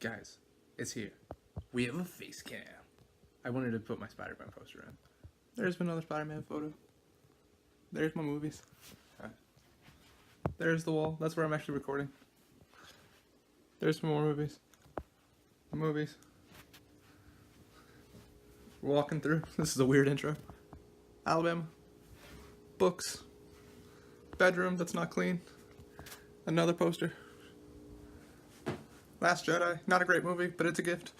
Guys, it's here. We have a face cam. I wanted to put my Spider-Man poster in. There's another Spider-Man photo. There's my movies. There's the wall. That's where I'm actually recording. There's some more movies. Movies. We're walking through. This is a weird intro. Alabama. Books. Bedroom that's not clean. Another poster. Last Jedi. Not a great movie, but it's a gift.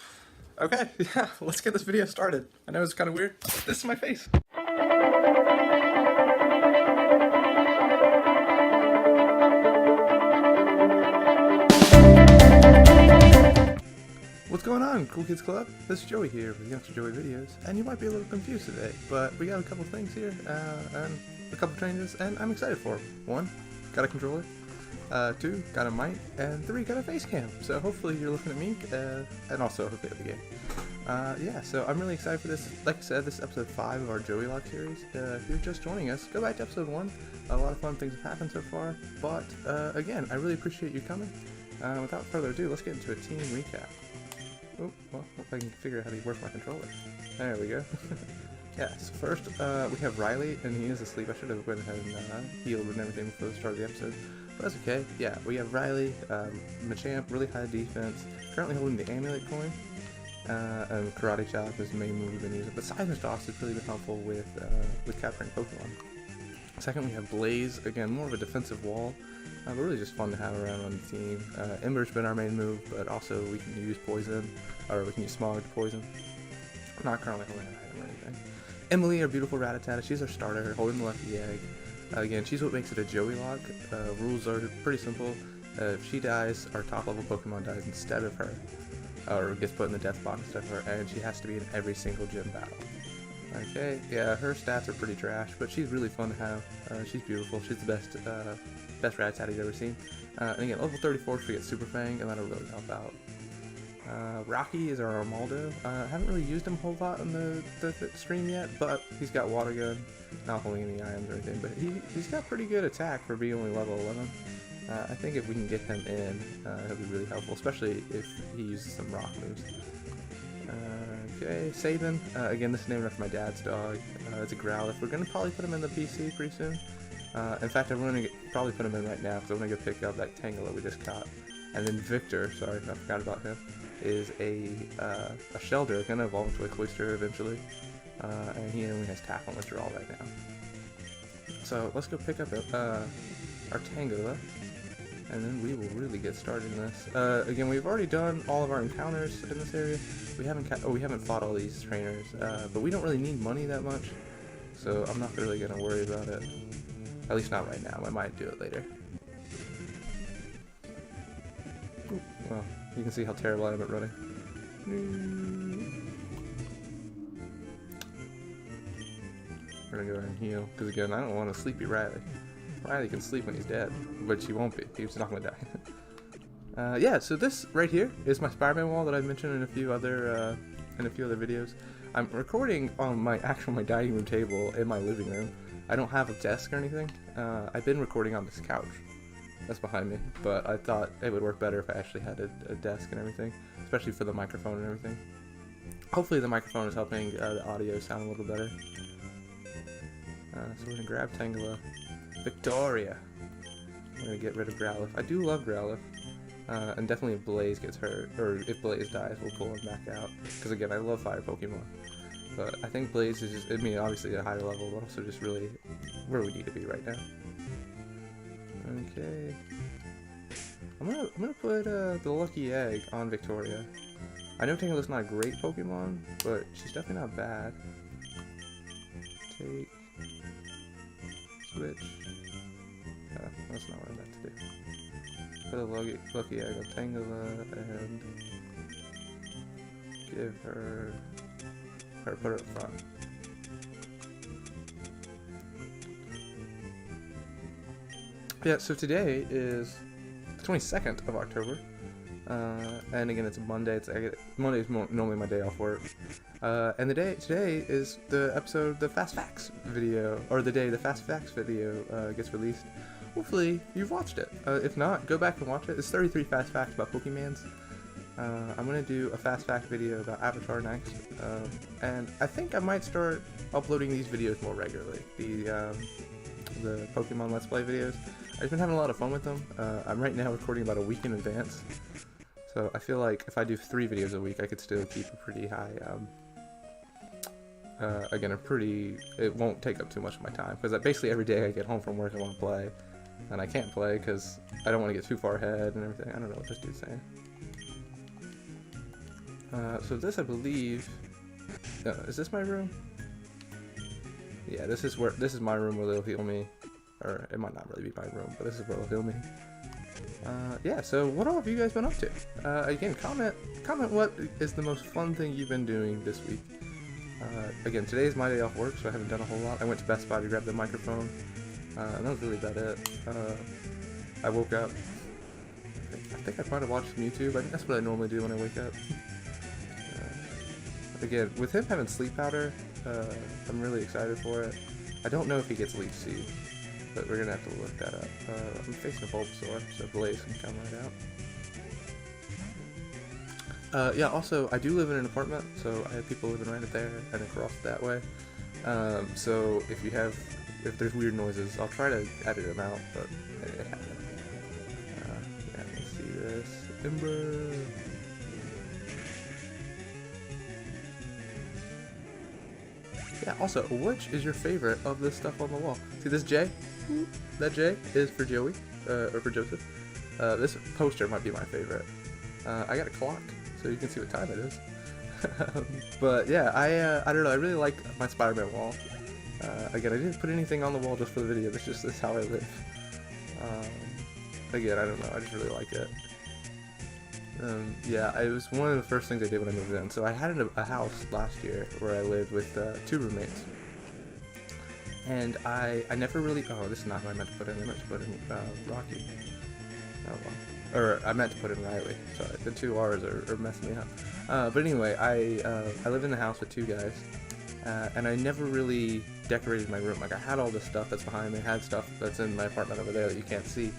Okay, yeah, let's get this video started. I know it's kind of weird. This is my face. What's going on, Cool Kids Club? This is Joey here with Youngster Joey videos, and you might be a little confused today, but we got a couple things here, and a couple changes, and I'm excited for them. 1, got a controller. 2, got a mic, and 3, got a face cam. So hopefully you're looking at me, and also hopefully at the game. Yeah, so I'm really excited for this. Like I said, this is episode 5 of our Joey-Locke series. If you're just joining us, go back to episode 1. A lot of fun things have happened so far, but again, I really appreciate you coming. Without further ado, let's get into a team recap. Oh, well, if I can figure out how to work my controller. There we go. Yeah, so first, we have Riley, and he is asleep. I should have went ahead and healed and everything before the start of the episode. But that's okay. Yeah, we have Riley, Machamp, really high defense, currently holding the Amulet coin, and Karate Chop is the main move we've been using. But Seismic Toss has really been helpful with capturing Pokemon. Second, we have Blaze, again, more of a defensive wall, but really just fun to have around on the team. Ember's been our main move, but also we can use Poison, or we can use Smog to Poison. I'm not currently holding an item or anything. Emily, our beautiful Rattata, she's our starter, holding the Lucky Egg. Again, she's what makes it a Joey-Locke. Rules are pretty simple. If she dies, our top level Pokemon dies instead of her, or gets put in the death box instead of her, and she has to be in every single gym battle. Okay, yeah, her stats are pretty trash, but she's really fun to have. She's beautiful. She's the best Rattata you've ever seen. And again, level 34, she gets Super Fang, and that'll really help out. Rocky is our Armaldo. I haven't really used him a whole lot in the stream yet, but he's got Water Gun, not holding any items or anything, but he's got pretty good attack for being only level 11. I think if we can get him in, he'll be really helpful, especially if he uses some rock moves. Okay, Sabin. Again, this is named after my dad's dog. It's a Growlithe. We're going to probably put him in the PC pretty soon. In fact, I'm going to probably put him in right now, because I'm going to go pick up that Tangela we just caught. And then Victor, sorry, I forgot about him, is a Shelder, going to evolve into a Cloyster eventually. And he only has Tackle and Withdrawal right now. So let's go pick up our Tangela, and then we will really get started in this. Again, we've already done all of our encounters in this area. We haven't fought all these trainers, but we don't really need money that much, so I'm not really going to worry about it. At least not right now. I might do it later. Ooh, well, you can see how terrible I am at running. We're gonna go ahead and heal, because again, I don't want to sleepy Riley. Riley can sleep when he's dead, but he won't be. He's not gonna die. Yeah, so this right here is my Spider-Man wall that I've mentioned in a few other videos. I'm recording on my dining room table in my living room. I don't have a desk or anything. I've been recording on this couch that's behind me, but I thought it would work better if I actually had a desk and everything, especially for the microphone and everything. Hopefully the microphone is helping the audio sound a little better. So we're gonna grab Tangela. Victoria! We're gonna get rid of Growlithe. I do love Growlithe. And definitely if Blaze gets hurt, or if Blaze dies, we'll pull him back out. Because again, I love fire Pokemon. But I think Blaze is just, I mean, obviously at a higher level, but also just really where we need to be right now. Okay. I'm gonna put the Lucky Egg on Victoria. I know Tangela's not a great Pokemon, but she's definitely not bad. Take. Switch. That's not what I meant to do. Put a Lucky Egg on Tangela and give her, or put her up front. Yeah, so today is the 22nd of October, and again it's a Monday. Monday is normally my day off work, and today is the episode, the Fast Facts video, or the day the Fast Facts video gets released. Hopefully you've watched it. If not, go back and watch it. It's 33 Fast Facts about Pokemans. I'm gonna do a fast fact video about Avatar next, and I think I might start uploading these videos more regularly. The Pokemon Let's Play videos. I've been having a lot of fun with them. I'm right now recording about a week in advance, so I feel like if I do 3 videos a week, I could still keep a pretty high. Again, it won't take up too much of my time, because basically every day I get home from work I want to play, and I can't play because I don't want to get too far ahead and everything. I don't know what this dude's saying. So this, I believe, is this my room? Yeah, this is my room where they'll heal me, or it might not really be my room, but this is where they'll heal me. Yeah, so what all have you guys been up to? Again, comment what is the most fun thing you've been doing this week. Again, today's my day off work, so I haven't done a whole lot. I went to Best Buy to grab the microphone, and that was really about it. I woke up, I think I might have watched some YouTube. I think that's what I normally do when I wake up. Again, with him having sleep powder, I'm really excited for it. I don't know if he gets leech seed, but we're gonna have to look that up. I'm facing a Bulbasaur, so Blaze can come right out. Yeah, also, I do live in an apartment, so I have people living right up there and across that way. So if there's weird noises, I'll try to edit them out, but it happens. Yeah, let's see this. Ember. Yeah, also, which is your favorite of this stuff on the wall? See this J? That J is for Joey, or for Joseph. This poster might be my favorite. I got a clock, so you can see what time it is. But yeah, I don't know, I really like my Spider-Man wall. Again, I didn't put anything on the wall just for the video, this is how I live. Again, I don't know, I just really like it. Yeah, it was one of the first things I did when I moved in. So I had a house last year where I lived with 2 roommates. And I never really, oh, this is not what I meant to put in. I meant to put in Rocky. Oh well. Or I meant to put in Riley. Sorry, the 2 R's are messing me up. But anyway, I lived in the house with 2 guys. And I never really decorated my room. Like, I had all this stuff that's behind me. I had stuff that's in my apartment over there that you can't see.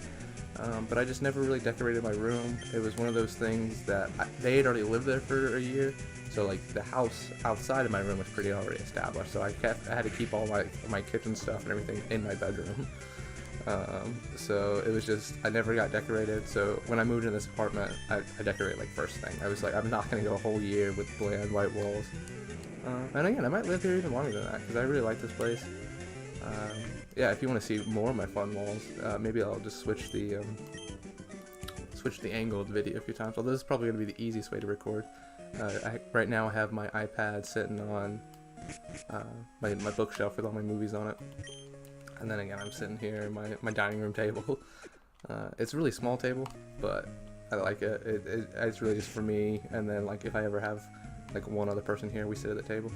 But I just never really decorated my room. It was one of those things that they had already lived there for a year, so like the house outside of my room was pretty already established. So I had to keep all my kitchen stuff and everything in my bedroom. So it was just, I never got decorated. So when I moved in this apartment, I decorated like first thing. I was like, I'm not gonna go a whole year with bland white walls. And again, I might live here even longer than that because I really like this place. Yeah, if you want to see more of my fun walls, maybe I'll just switch the angle of the video a few times. Although this is probably going to be the easiest way to record. Right now I have my iPad sitting on my bookshelf with all my movies on it. And then again, I'm sitting here at my dining room table. It's a really small table, but I like it. It's really just for me, and then like if I ever have like one other person here, we sit at the table.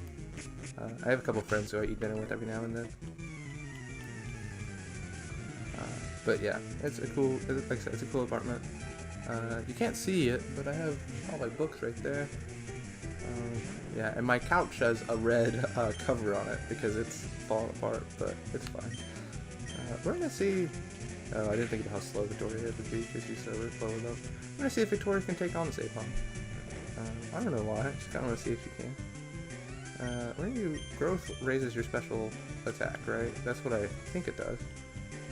I have a couple friends who I eat dinner with every now and then. But yeah, it's a cool, like I said, it's a cool apartment. You can't see it, but I have all my books right there. Yeah, and my couch has a red cover on it because it's falling apart, but it's fine. We're gonna see. Oh, I didn't think about how slow Victoria would be because she's so slow enough. I'm gonna see if Victoria can take on this Apom. I don't know why. I just kind of want to see if she can. When growth raises your special attack, right? That's what I think it does.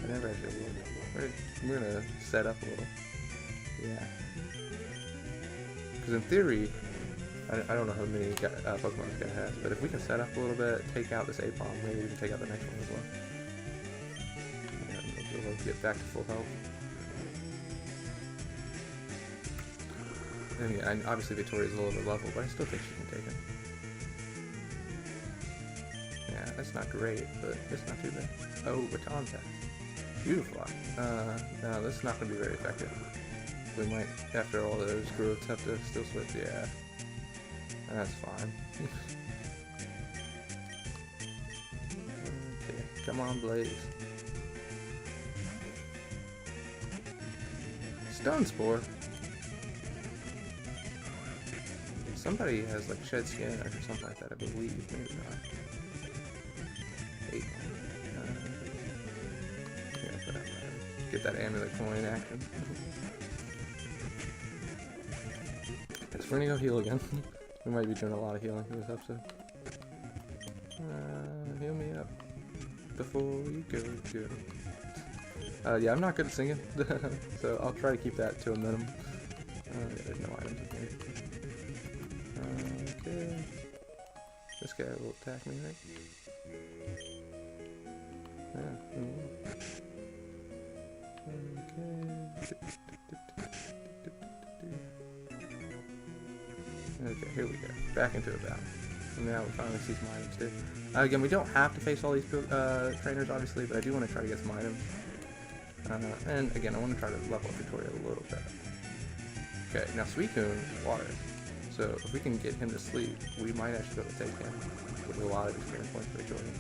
I never actually looked. We're gonna set up a little. Yeah. Because in theory, I don't know how many Pokemon this guy has, but if we can set up a little bit, take out this Apom, maybe we can take out the next one as well. And we'll get back to full health. And again, obviously Victoria's a little bit level, but I still think she can take it. Yeah, that's not great, but it's not too bad. Oh, Rattata. Beautiful. No, this is not going to be very effective. We might, after all those growths, have to still switch. Yeah. That's fine. Okay, come on, Blaze. Stone Spore. Somebody has like shed skin or something like that, I believe. Maybe not. Hey. Get that amulet coin action. we're gonna go heal again. We might be doing a lot of healing for this episode. Heal me up before we go. Yeah, I'm not good at singing, so I'll try to keep that to a minimum. There's no items in here. Okay. This guy will attack me, right? Yeah. Okay, here we go. Back into a battle. And now we finally see some items too. Again, we don't have to face all these trainers, obviously, but I do want to try to get some items. And again, I want to try to level up Victoria a little bit. Okay, now Suicune is water. So if we can get him to sleep, we might actually be able to take him with a lot of experience points for Victoria.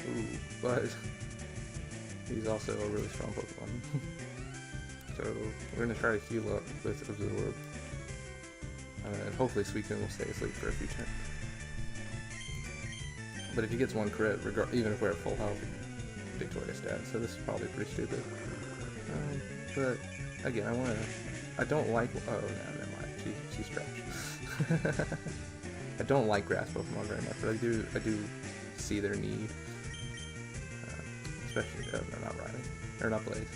Ooh, but he's also a really strong Pokemon. So we're going to try to heal up with Absorb. And hopefully Suicune will stay asleep for a few turns. But if he gets one crit, even if we're at full health, Victoria's dead. So this is probably pretty stupid. But again, I don't like. Oh no, never mind. She's trash. I don't like grass Pokemon very much, but I do see their need. Especially no, not Riding or not Blaze.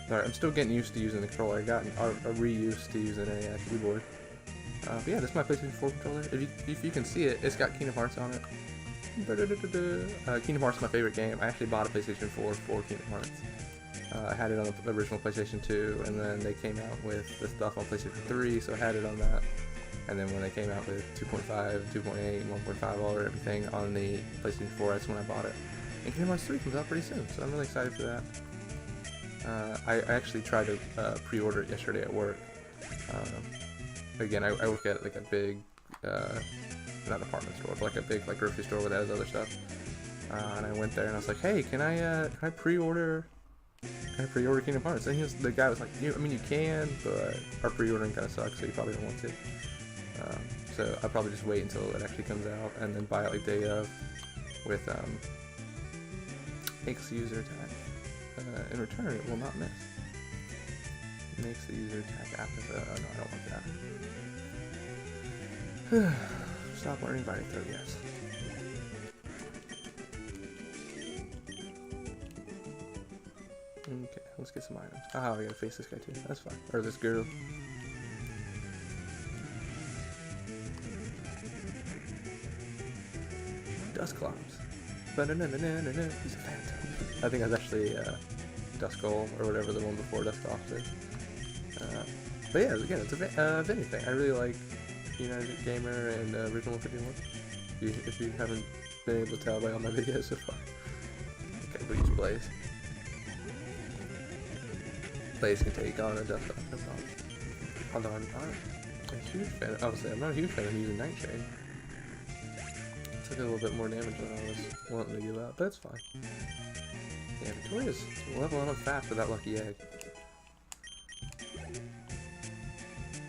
Alright, I'm still getting used to using the controller. I got reused to using a keyboard. But yeah, this is my PlayStation 4 controller. If you can see it, it's got Kingdom Hearts on it. Kingdom Hearts is my favorite game. I actually bought a PlayStation 4 for Kingdom Hearts. I had it on the original PlayStation 2, and then they came out with the stuff on PlayStation 3, so I had it on that. And then when they came out with 2.5, 2.8, 1.5, all everything on the PlayStation 4, that's when I bought it. And Kingdom Hearts 3 comes out pretty soon, so I'm really excited for that. I actually tried to pre-order it yesterday at work. Again, I work at like a big, not department store, but like a big grocery store that has other stuff. And I went there and I was like, hey, can I pre-order? Can I pre-order Kingdom Hearts? And the guy was like, I mean you can, but our pre-ordering kind of sucks, so you probably don't want to. So I'll probably just wait until it actually comes out and then buy it like day of with makes the user attack. In return, it will not miss. Makes the user attack after no, I don't want that. Stop learning biting throw, yes. Okay, let's get some items. Oh, I gotta face this guy too. That's fine. Or this girl. Dusclops. Ba-na-na-na-na-na-na. He's a phantom. I think that's actually Duskull or whatever the one before Dusclops is. But yeah, again, it's a Vinny thing. I really like United Gamer and Original 51. If you haven't been able to tell by all my videos so far. Okay, we'll use Blaze. Blaze can take on a Dusclops, no problem. Although I'm not a huge fan. Obviously, I'm not a huge fan of using Nightshade. Took a little bit more damage than I was wanting to give out, but it's fine. Yeah, Victoria's leveling up fast with that lucky egg.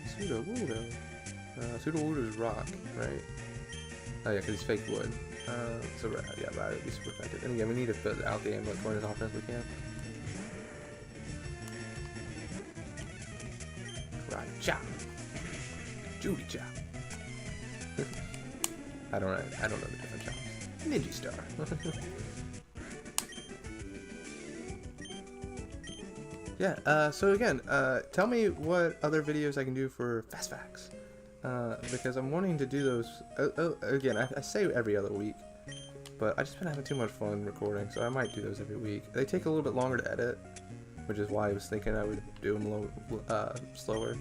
Sudowoodo. Sudowoodo's rock, right? Oh yeah, because he's fake wood. So yeah, Ride would be super effective. And again, we need to put out the amulet coin as often as we can. Right, chop. Judy chop. I don't know the different chops. Ninja Star. Yeah, so again, tell me what other videos I can do for Fast Facts. Because I'm wanting to do those, again, I say every other week, but I've just been having too much fun recording, so I might do those every week. They take a little bit longer to edit, which is why I was thinking I would do them slower,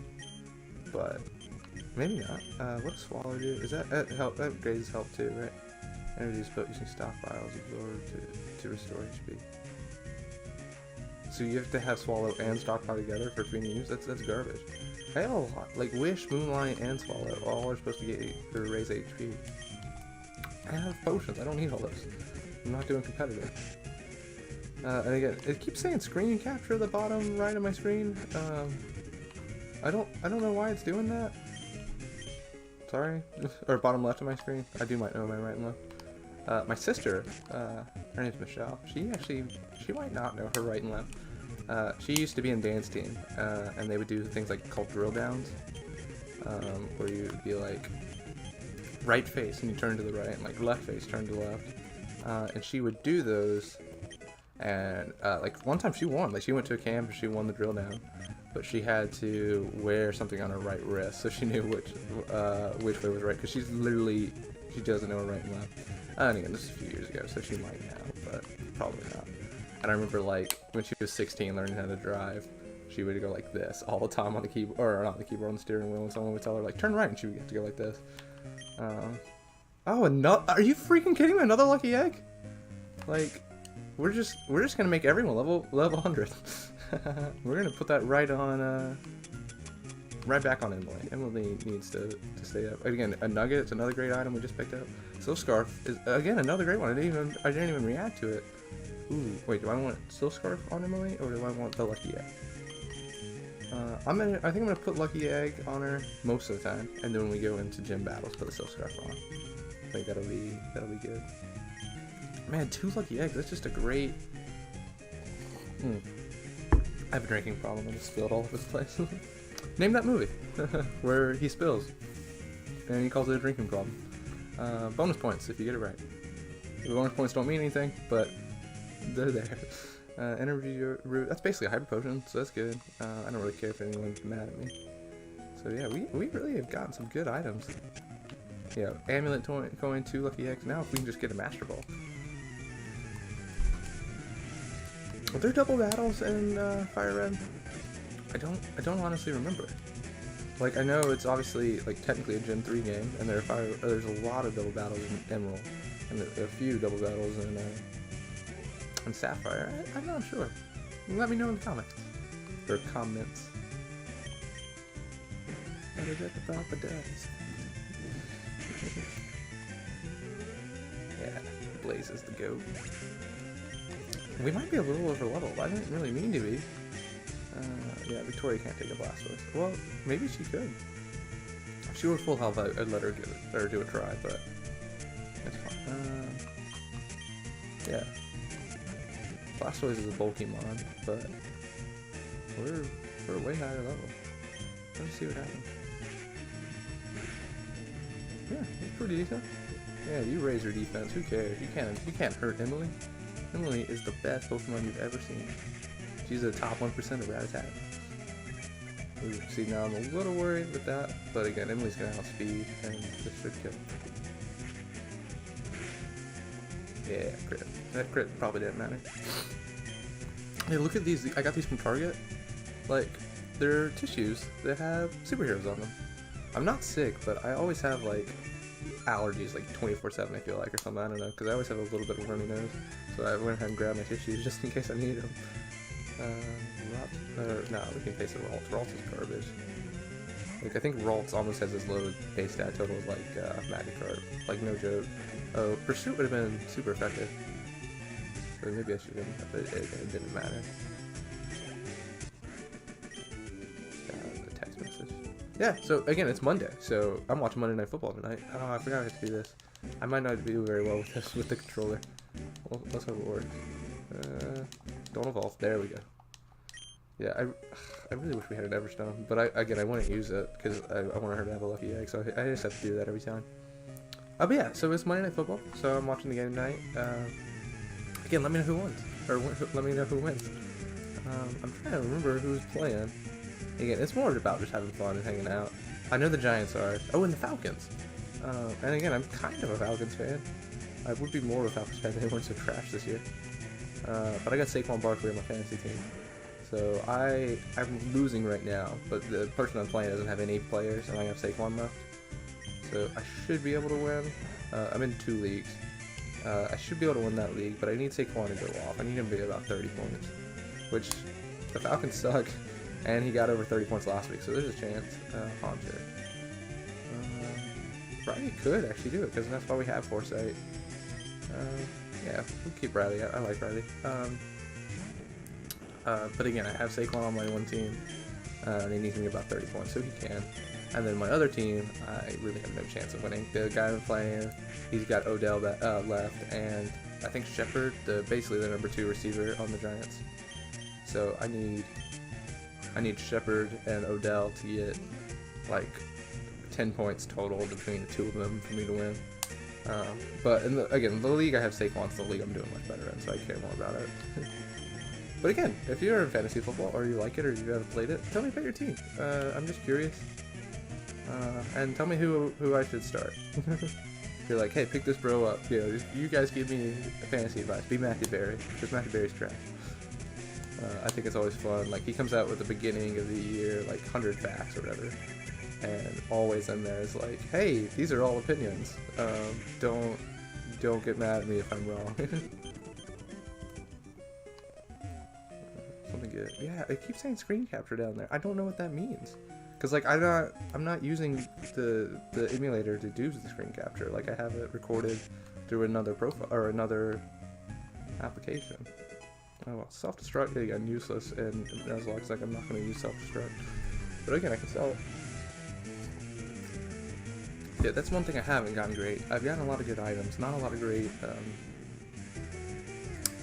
but maybe not. What does Swallow do? Is that help? That upgrades help too, right? Energy is built using stockpiles absorbed to restore HP. So you have to have Swallow and Stockpile together for being used? That's garbage. I have a lot. Like Wish, Moonlight, and Swallow all are supposed to get or raise HP. I have potions. I don't need all those. I'm not doing competitive. And again, it keeps saying screen capture at the bottom right of my screen. I don't know why it's doing that. Sorry. Or bottom left of my screen. I might know my right and left. My sister, her name's Michelle. She might not know her right and left. She used to be in dance team, and they would do things like called drill downs, where you would be like right face and you turn to the right, and like left face turn to the left, and she would do those. And like one time she won. Like she went to a camp and she won the drill down, but she had to wear something on her right wrist so she knew which way was right, because she doesn't know her right and left. And again, this is a few years ago, so she might now, but probably not. And I remember like when she was 16 learning how to drive, she would go like this all the time on the keyboard, or not the keyboard, on the steering wheel, and someone would tell her like turn right, and she would have to go like this. Oh, no, are you freaking kidding me? Another lucky egg? Like, we're just gonna make everyone level 100. We're gonna put that right on right back on Emily. Emily needs to stay up. Again, a nugget, it's another great item we just picked up. Silk Scarf is again another great one. I didn't even react to it. Ooh, wait, do I want Silk Scarf on Emily, or do I want the lucky egg? I think I'm gonna put lucky egg on her most of the time, and then when we go into gym battles, put the Silk Scarf on. I think that'll be good. Man, 2 lucky eggs. That's just a great. I have a drinking problem. I just spilled all over the place. Name that movie where he spills and he calls it a drinking problem. Bonus points if you get it right. The bonus points don't mean anything, but they're there. Energy root. That's basically a hyper potion, so that's good. I don't really care if anyone's mad at me. So yeah, we really have gotten some good items. Yeah, amulet coin, 2 lucky eggs. Now if we can just get a master ball. Are there double battles in Fire Red? I don't honestly remember. Like, I know it's obviously like technically a Gen 3 game, and there's a lot of double battles in Emerald, and a few double battles in Sapphire. I'm not sure. Let me know in the comments. Or comments. Yeah, Blaze is the GOAT. We might be a little over leveled. I didn't really mean to be. Yeah, Victoria can't take a Blastoise. Well, maybe she could. If she were full health, I'd let her give it, or do a try, but that's fine. Yeah. Blastoise is a bulky mon, but we're a way higher level. Let's see what happens. Yeah, it's pretty decent. Yeah, you raise her defense. Who cares? You can't hurt Emily. Emily is the best Pokemon you've ever seen. She's a top 1% of Rattata. Ooh, see, now I'm a little worried with that, but again, Emily's gonna outspeed, and this should kill. Yeah, crit. That crit probably didn't matter. Hey, look at these. I got these from Target. Like, they're tissues that have superheroes on them. I'm not sick, but I always have, like, allergies, like 24/7, I feel like, or something. I don't know, because I always have a little bit of a runny nose. So I went ahead and grabbed my tissues just in case I need them. No, we can face it. Ralts is garbage. Like, I think Ralts almost has as low base stat total as, like, Magikarp. Like, no joke. Oh, Pursuit would have been super effective. So maybe I should have, but it didn't matter. The text message. Yeah, so again, it's Monday, so I'm watching Monday Night Football tonight. Oh, I forgot I had to do this. I might not do very well with this, with the controller. Well, let's hope it works. Don't evolve. There we go. Yeah, I really wish we had an Everstone, but I wouldn't use it because I want her to have a lucky egg, so I just have to do that every time. But yeah, so it's Monday Night Football, so I'm watching the game tonight. Again, let me know who wins, or let me know who wins. I'm trying to remember who's playing. Again, it's more about just having fun and hanging out. I know the Giants are. Oh, and the Falcons. And again, I'm kind of a Falcons fan. I would be more of a Falcons fan if they weren't so trash this year. But I got Saquon Barkley on my fantasy team. So I'm losing right now, but the person I'm playing doesn't have any players, and I have Saquon left. So I should be able to win. I'm in 2 leagues. I should be able to win that league, but I need Saquon to go off. I need him to be about 30 points, which the Falcons suck, and he got over 30 points last week, so there's a chance. Haunter. Riley could actually do it, because that's why we have Foresight. Yeah, we'll keep Riley. I like Riley. But again, I have Saquon on my one team, and he needs to get about 30 points, so he can. And then my other team, I really have no chance of winning. The guy I'm playing, he's got Odell left, and I think Shepard, basically the number 2 receiver on the Giants. So I need Shepard and Odell to get like 10 points total between the two of them for me to win. But again, the league I have Saquon, so the league I'm doing much better in, so I care more about it. But again, if you're in fantasy football or you like it or you haven't played it, tell me about your team. I'm just curious. And tell me who I should start. You're like, hey, pick this bro up. You know, you guys give me fantasy advice. Be Matthew Berry, because Matthew Berry's trash. I think it's always fun. Like, he comes out with the beginning of the year, like 100 facts or whatever, and always in there is like, hey, these are all opinions. Don't get mad at me if I'm wrong. Something good. Yeah, it keeps saying screen capture down there. I don't know what that means. Cause like I'm not using the emulator to do the screen capture. Like, I have it recorded through another profile or another application. Oh well, self-destruct again, useless, and Nuzlocke's like, I'm not going to use self-destruct. But again, I can sell it. Yeah, that's one thing I haven't gotten great. I've gotten a lot of good items, not a lot of great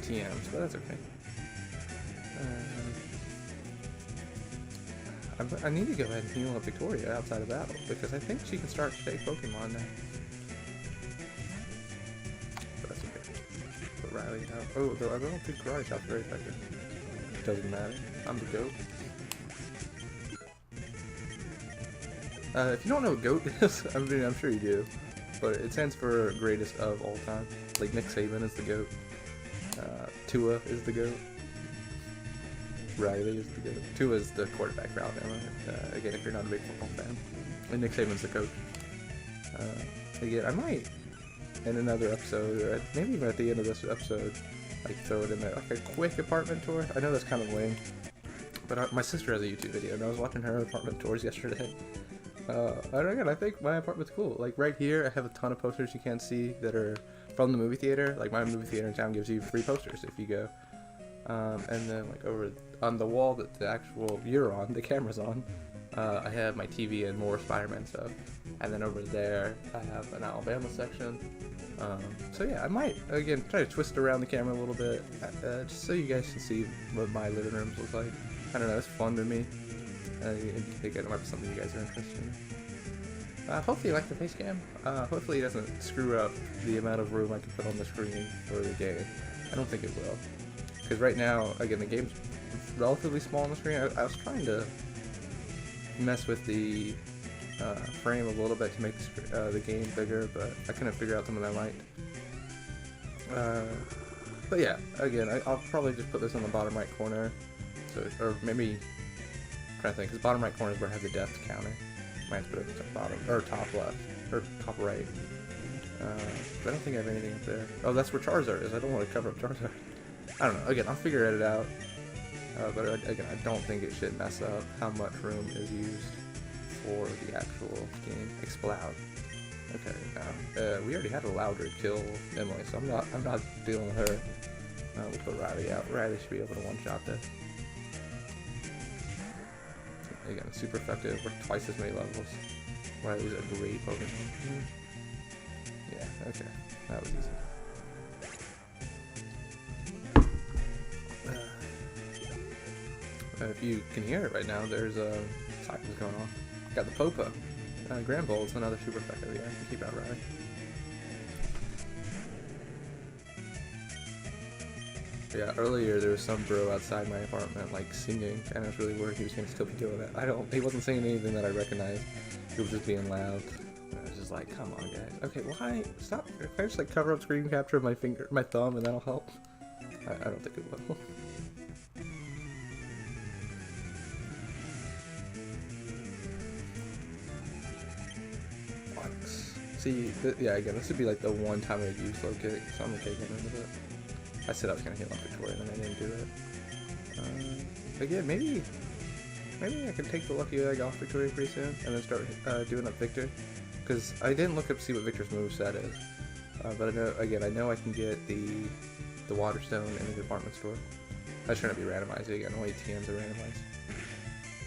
TMs, but that's okay. I need to go ahead and heal up Victoria outside of battle, because I think she can start to take Pokemon now. But that's okay. Put Riley out. Oh, though I don't think Riley shot's very effective. Doesn't matter. I'm the GOAT. If you don't know what GOAT is, I mean, I'm sure you do, but it stands for greatest of all time. Like, Nick Saban is the GOAT. Tua is the GOAT. Riley is the GOAT. Tua is the quarterback for Alabama. Again, if you're not a big football fan. And Nick Saban's the coach. Again, I might, in another episode, or maybe even at the end of this episode, like, throw it in there, like a quick apartment tour. I know that's kind of lame, but my sister has a YouTube video, and I was watching her apartment tours yesterday. And again, I think my apartment's cool. Like, right here, I have a ton of posters you can't see that are from the movie theater. Like, my movie theater in town gives you free posters if you go. And then, like, over on the wall that the actual you're on, the camera's on, I have my TV and more Spider-Man stuff. And then over there, I have an Alabama section. So yeah, I might, again, try to twist around the camera a little bit, just so you guys can see what my living rooms look like. I don't know, it's fun to me. I think it might be something you guys are interested in. Hopefully you like the face cam. Hopefully it doesn't screw up the amount of room I can put on the screen for the game. I don't think it will. Because right now, again, the game's relatively small on the screen. I was trying to mess with the frame a little bit to make the game bigger, but I couldn't figure out something I liked. But yeah, again, I'll probably just put this on the bottom right corner. So, or maybe, I'm trying to think, because bottom right corner is where I have the depth counter. Might have to put it at the bottom, or top left, or top right. But I don't think I have anything up there. Oh, that's where Charizard is. I don't want to cover up Charizard. I don't know. Again, I'll figure it out. But again, I don't think it should mess up how much room is used for the actual game. Explode. Okay. We already had a Loudred kill Emily, so I'm not dealing with her. We'll put Riley out. Riley should be able to one-shot this. Again, super effective. We're twice as many levels. Riley's a great Pokemon. Yeah. Okay. That was easy. If you can hear it right now, there's cycles going on. Got the Popa. Grand Bowl is another super effective. Yeah, I can keep out Riley. Yeah, earlier there was some bro outside my apartment, like, singing, and I was really worried he was going to still be doing it. He wasn't saying anything that I recognized. He was just being loud. I was just like, come on, guys. Okay, why? Stop. If I just, like, cover up screen capture of my thumb, and that'll help. I don't think it will. See, yeah, again, this would be like the one time I'd use low kick, so I'm okay getting into it. I said I was going to hit on Victoria, and then I didn't do it. Again, maybe I can take the lucky egg off Victoria pretty soon, and then start doing up Victor. Because I didn't look up to see what Victor's moveset is. But I know I can get the Water Stone in the department store. I was trying to be randomized again, only TMs are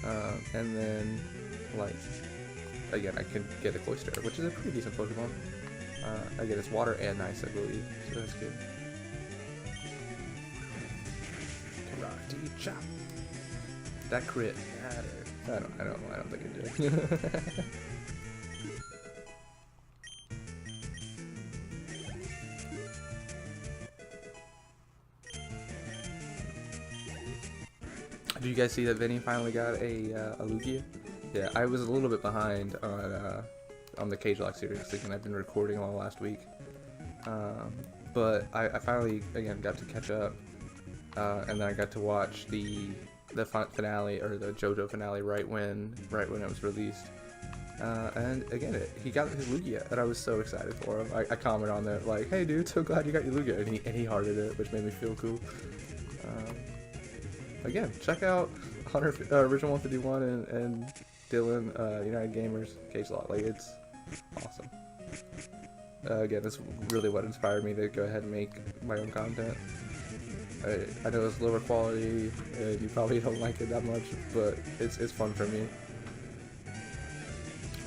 randomized. And then, like, again, I can get a Cloyster, which is a pretty decent Pokemon. Again, it's water and ice, I believe, so that's good. Nuzlocke, dude, chop. That crit mattered. I don't think it did. Did you guys see that Vinny finally got a Lugia? Yeah, I was a little bit behind on the Joey-Locke series, thinking I've been recording all last week. But I finally, again, got to catch up, and then I got to watch the finale, or the JoJo finale, right when it was released. And again, he got his Lugia, and I was so excited for him. I commented on that, like, "Hey dude, so glad you got your Lugia," and he hearted it, which made me feel cool. Again, check out Original 151 and Dylan, United Gamers, Joey-Locke. Like, it's awesome. Again, that's really what inspired me to go ahead and make my own content. I know it's lower quality, and you probably don't like it that much, but it's fun for me.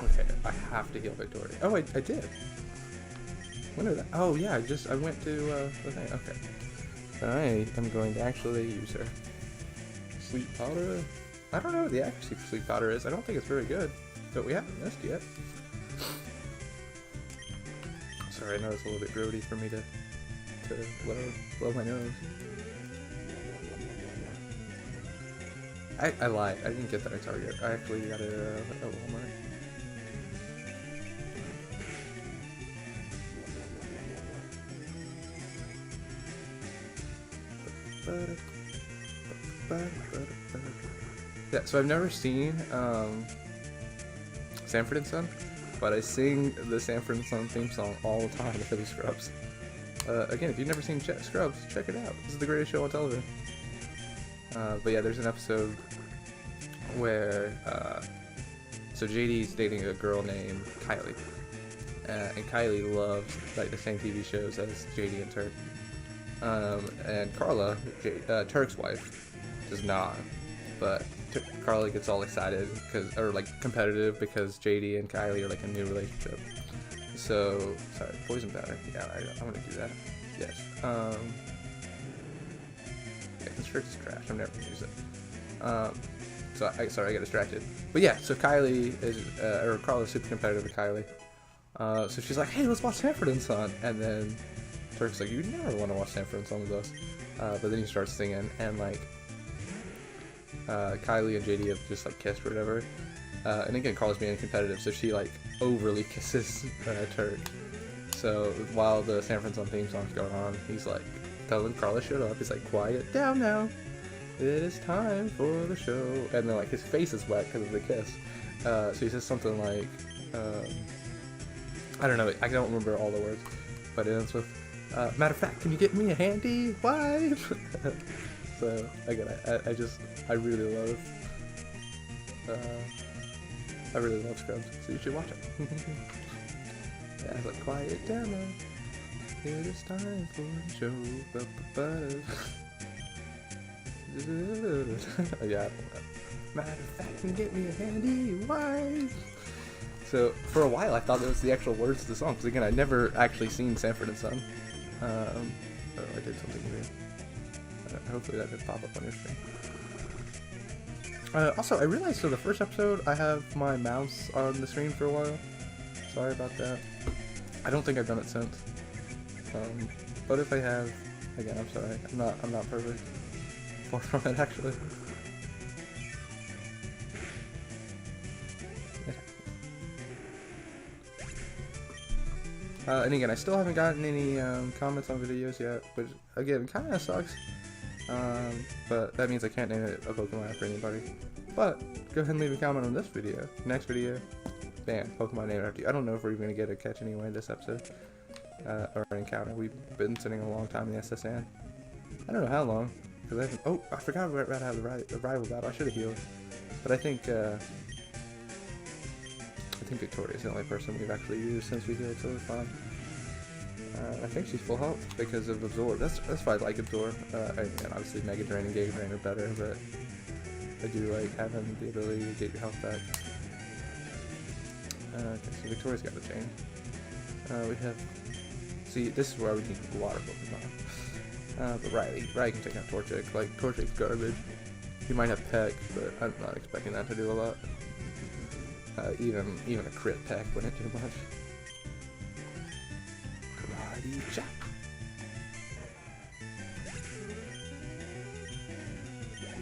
Okay, I have to heal Victoria. Oh, I did. When did that? Oh yeah, I went to the thing. Okay. I am going to actually use her. Sleep powder. I don't know what the accuracy for sleep powder is. I don't think it's very good, but we haven't missed yet. Sorry, I know it's a little bit grody for me to blow my nose. I lied. I didn't get that at Target. I actually got it at Walmart. Yeah, so I've never seen Sanford and Son, but I sing the Sanford and Son theme song all the time for the Scrubs. Again, if you've never seen Scrubs, check it out. This is the greatest show on television. But yeah, there's an episode where so JD's dating a girl named Kylie, and Kylie loves like the same TV shows as JD and Turk. And Carla, Turk's wife, does not. But Carla gets all excited or like competitive because JD and Kylie are like a new relationship. So, sorry, poison powder. Yeah, I want to do that. Yes. Yeah, Constrict is trash. I'm never gonna use it. Sorry, I got distracted. But yeah, so Kylie is, or Carla's super competitive with Kylie. So she's like, "Hey, let's watch Sanford and Son," and then Turk's like, "You never want to watch Sanford and Son with us." But then he starts singing, and like Kylie and JD have just like kissed or whatever. And again, Carla's being competitive, so she like overly kisses Turk. So while the Sanford and Son theme song's going on, he's like telling Carla shut up. He's like, "Quiet down now. It is time for the show." And then like his face is wet because of the kiss. So he says something like, I don't know, I don't remember all the words, but it ends with, "Matter of fact, can you get me a handy wife?" So again, I really love Scrubs, so you should watch it. Yeah, it's like, "Quiet down now. It is time for the show." Yeah, "Matter of fact, can you get me a handy wife?" So for a while, I thought that was the actual words to the song, because again, I'd never actually seen Sanford and Son. Oh, I did something weird. Hopefully that didn't pop up on your screen. Also, I realized, so the first episode, I have my mouse on the screen for a while. Sorry about that. I don't think I've done it since. But if I have, again, I'm sorry. I'm not perfect. Far from it, actually. And again, I still haven't gotten any comments on videos yet, which again kind of sucks. But that means I can't name it a Pokemon after anybody. But go ahead and leave a comment on this video. Next video, bam, Pokemon named after you. I don't know if we're even gonna get a catch anyway this episode, or an encounter. We've been sitting a long time in the SSN. I don't know how long, because I haven't. Oh, I forgot about the rival battle. I should have healed, but I think Victoria's the only person we've actually used since we healed, so it's fine. I think she's full health because of Absorb. That's why I like Absorb. And obviously Mega Drain and Giga Drain are better, but I do like having the ability to get your health back. Okay, so Victoria's got to change. We have... See, this is where we need water Pokemon. But Riley can take out Torchic. Like, Torchic's garbage. He might have Peck, but I'm not expecting that to do a lot. Even a crit Peck wouldn't do much. Karate chop. Okay,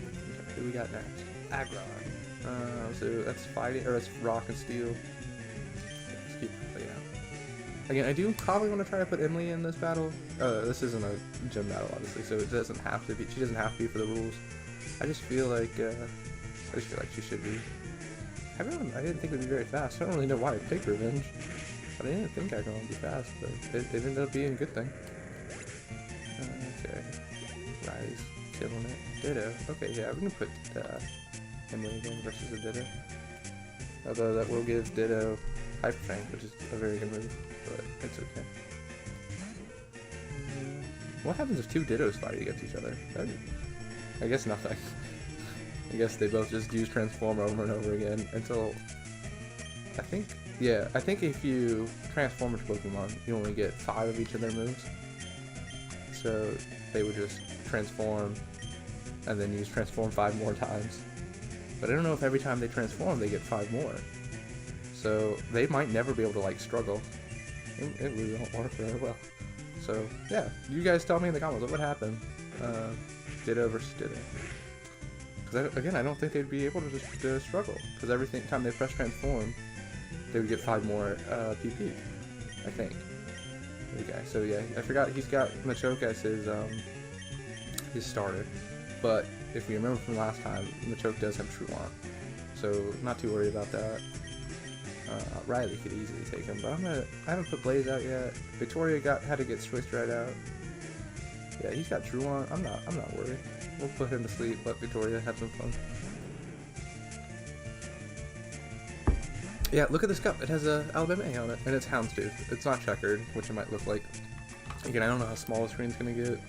who we got next? Aggron. So that's fighting, or that's Rock and Steel. Let's keep playing out. Again, I do probably want to try to put Emily in this battle. This isn't a gym battle, obviously, so it doesn't have to be. She doesn't have to be for the rules. I just feel like she should be. I didn't think it would be very fast. I don't really know why I picked Revenge, but I didn't think Aggron would be fast. But it ended up being a good thing. Okay, Riley's killing it. Ditto. Okay, yeah, we're gonna put Emily again versus a Ditto. Although that will give Ditto Hyper Fang, which is a very good move, but it's okay. What happens if two Dittos fight against each other? I guess nothing. I guess they both just use Transform over and over again until... I think if you transform into Pokemon, you only get 5 of each of their moves. So they would just transform and then use Transform 5 more times. But I don't know if every time they transform they get 5 more. So they might never be able to, like, struggle. It really won't work very well. So, yeah, you guys tell me in the comments what happened. Ditto versus Ditto. Because, again, I don't think they'd be able to just struggle. Because every time they press Transform, they would get 5 more PP, I think. Okay, so yeah, I forgot he's got Machoke as his starter. But if we remember from last time, Machoke does have Truant. So, not too worried about that. Riley could easily take him, but I haven't put Blaze out yet. Victoria had to get switched right out. Yeah, he's got Truant. I'm not worried. We'll put him to sleep, let Victoria have some fun. Yeah, look at this cup. It has a Alabama A on it, and it's Houndstooth. It's not checkered, which it might look like. Again, I don't know how small the screen's gonna get.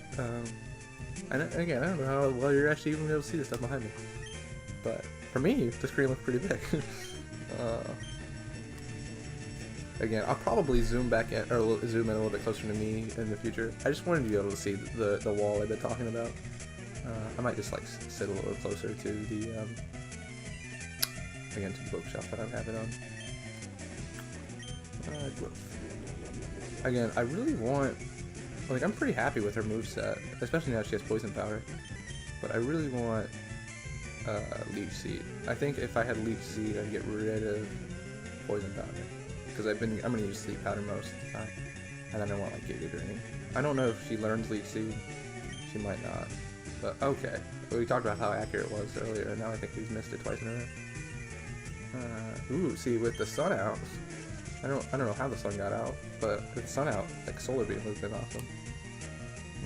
And again, I don't know how well you're actually even able to see the stuff behind me. But for me, the screen looks pretty big. Again, I'll probably zoom back in, or zoom in a little bit closer to me in the future. I just wanted to be able to see the wall I've been talking about. I might just like sit a little closer to the again to the bookshelf that I'm having on. Again, I really want, like, I'm pretty happy with her moveset, especially now she has Poison Powder. But I really want Leech Seed. I think if I had Leech Seed, I'd get rid of Poison Powder. Because I'm gonna use Sleep Powder most of the time, and then I want like Giga Drain. I don't know if she learns Leech Seed. She might not. But okay. We talked about how accurate it was earlier, and now I think we've missed it twice in a row. Ooh, see, with the sun out, I don't know how the sun got out, but with the sun out, like Solar Beam has been awesome.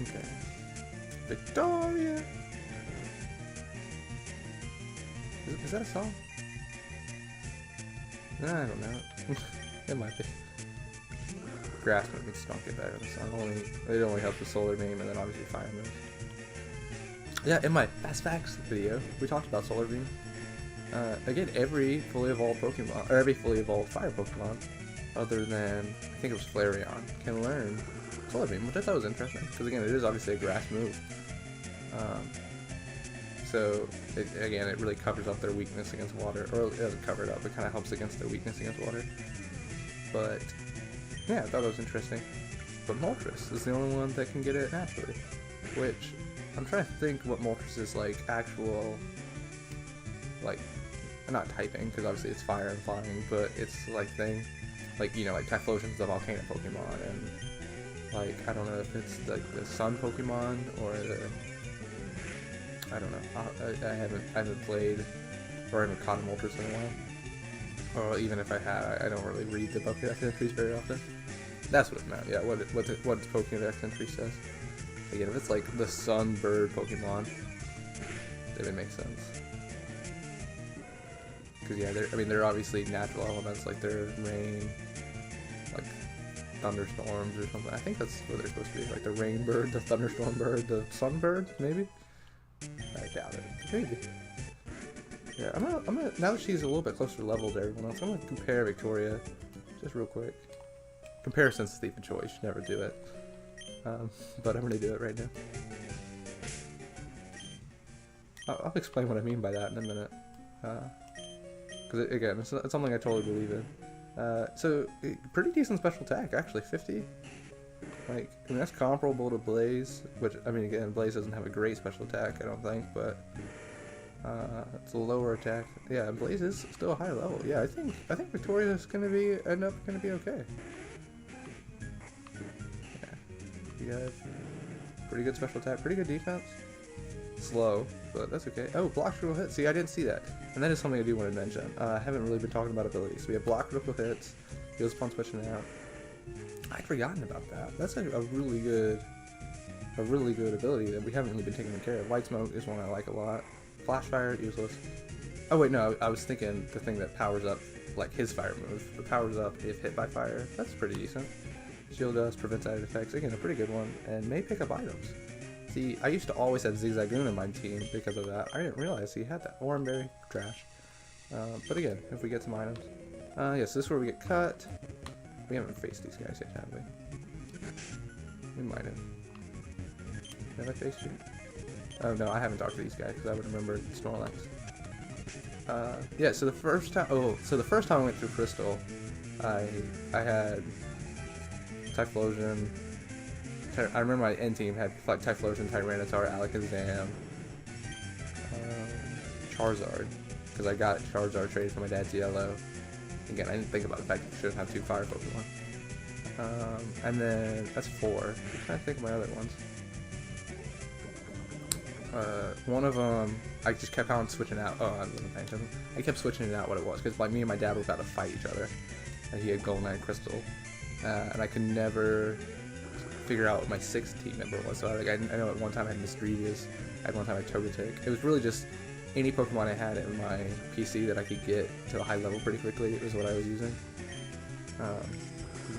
Okay. Victoria. Is that a song? I don't know. It might be. Grass might be stunk it better than the sun. It only helps with Solar Beam and then obviously Fire moves. Yeah, in my Fast Facts video, we talked about Solar Beam. Again, every fully evolved Pokemon, or every fully evolved Fire Pokemon, other than, I think it was Flareon, can learn Solar Beam, which I thought was interesting, because again, it is obviously a grass move. So, again, it really covers up their weakness against water, or it doesn't cover it up, it kind of helps against their weakness against water. But, yeah, I thought that was interesting. But Moltres is the only one that can get it naturally, which, I'm trying to think what Moltres' like actual, like, not typing, because obviously it's fire and flying, but it's like thing, like, you know, like Typhlosion's the volcano Pokemon, and like, I don't know if it's like the sun Pokemon, or the, I don't know, I haven't played, or I haven't caught a Moltres in a while, or even if I had, I don't really read the Pokédex entries very often. That's what it meant, yeah, what its Pokédex entry says. Again, if it's like the sun bird Pokemon, it would make sense. Because yeah, they're obviously natural elements, like they're rain, like thunderstorms or something. I think that's what they're supposed to be, like the rain bird, the thunderstorm bird, the sun bird, maybe? I doubt it. Maybe. Yeah, I'm gonna, now that she's a little bit closer level to everyone else, I'm gonna compare Victoria, just real quick. Comparison's Thief of Choice, you should never do it. But I'm gonna do it right now. I'll explain what I mean by that in a minute. Because again, it's something I totally believe in. So pretty decent special attack actually, 50. Like, I mean, that's comparable to Blaze, which, I mean, again, Blaze doesn't have a great special attack, I don't think, but it's a lower attack. Yeah, Blaze is still a high level. Yeah, I think Victoria's gonna end up okay. Yeah, you guys, pretty good special attack, pretty good defense. Slow, but that's okay. Oh, block critical hits. See, I didn't see that, and that is something I do want to mention. I haven't really been talking about abilities. So we have block critical hits, heals upon switching out. I'd forgotten about that. That's a really good ability that we haven't really been taking care of. White smoke is one I like a lot. Flash fire, useless. Oh wait, no, I was thinking the thing that powers up, like his fire move. It powers up if hit by fire. That's pretty decent. Shield dust, prevents added effects. Again, a pretty good one, and may pick up items. See, I used to always have Zigzagoon in my team because of that. I didn't realize he had that. Oranberry, trash. But again, if we get some items. Yes, this is where we get cut. We haven't faced these guys yet, have we? We might have. Have I faced you? Oh no, I haven't talked to these guys because I would remember Snorlax. Yeah, so the first time, I went through Crystal, I had Typhlosion. I remember my end team had like Typhlosion, Tyranitar, Alakazam, Charizard, because I got Charizard traded for my dad's yellow. Again, I didn't think about the fact that you shouldn't have 2 fire Pokemon. And then that's 4. I'm trying to think of my other ones. One of them, I just kept on switching out. Oh, I wasn't paying attention. I kept switching it out what it was, because like me and my dad were about to fight each other. And he had Golden and Crystal, and I could never figure out what my 6th team member was. So I know at one time I had Misdreavus, at one time I had Togetic. It was really just any Pokemon I had in my PC that I could get to a high level pretty quickly is what I was using.